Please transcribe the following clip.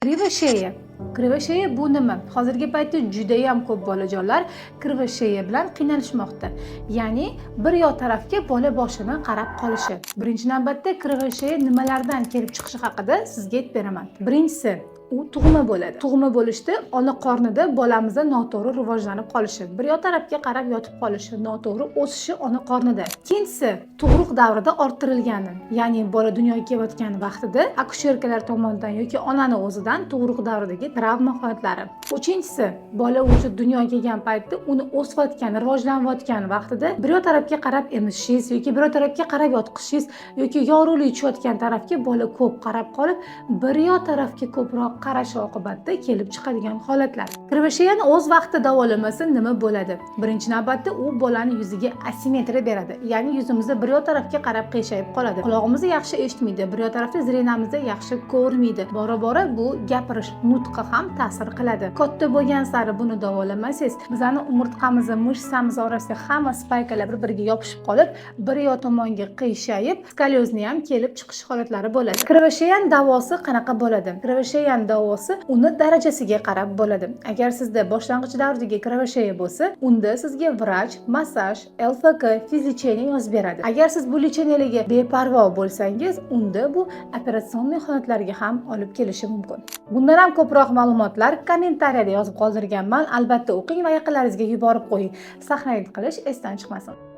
Krivosheya. Krivosheya bu nima? Hozirgi paytda juda ham ko'p bolajonlar krivosheya bilan qiynalishmoqda. Ya'ni bir yo tarafga bola boshini qarab qolishi. Birinchi navbatda krivosheya nimalardan kelib chiqishi haqida sizga aytib beraman. Birinchisi, u tug'ma bo'ladi. Tug'ma bo'lishda ona qornida bolamizda noto'g'ri rivojlanib qolishi, bir yo tarafga qarab yotib qolishi, noto'g'ri o'sishi ona qornida. Ikkinchisi, tug'ruq davrida orttirilgani, ya'ni bola dunyoga kelayotgan vaqtida akusherkalar tomonidan yoki onani o'zidan tug'ruq davridagi travma holatlari. Uchinchisi, bola o'zi dunyoga kelgan paytda uni o'sayotgan, rivojlanayotgan vaqtida bir yo tarafga qarab emishingiz yoki bir yo tarafga qarab yotqishingiz yoki yorug'lik tushayotgan tarafga bola ko'p qarab qolib, bir yo tarafga ko'proq qarash oqibatida kelib chiqadigan holatlar. Krivasheyani o'z vaqtida davolamasa nima bo'ladi? Birinchi navbatda u bolani yuziga asimetriya beradi. Ya'ni yuzimizda bir yo tarafga qarab qiyshayib qoladi. Quloqimiz yaxshi eshitmaydi, bir yo tarafda zrenamizda yaxshi ko'rmaydi. Bora-bora bu gapirish, nutqqa ham ta'sir qiladi. Katta bo'lgan sari buni davolamasangiz, bizning umurtqamiz, mishsamiz orasida hamma spaykalar bir-biriga yopishib qolib, bir yo tomonga qiyshayib, skolyozni ham kelib chiqish holatlari bo'ladi. Krivasheyan davosi qanaqa bo'ladi? Krivasheyan davosi uni darajasiga qarab bo'ladi. Agar sizda boshlang'ich davrdagi krivasheya bo'lsa, unda sizga vrach, massaj, LFK, fizlecheniya yozib beradi. Agar siz bu lecheniyalarga beparvo bo'lsangiz, unda bu operatsion holatlarga ham olib kelishi mumkin. Bundan ham ko'proq ma'lumotlar kommentariyada yozib qoldirganman. Albatta o'qing va yaqinlaringizga yuborib qo'ying. Saqlanib qilish esdan chiqmasin.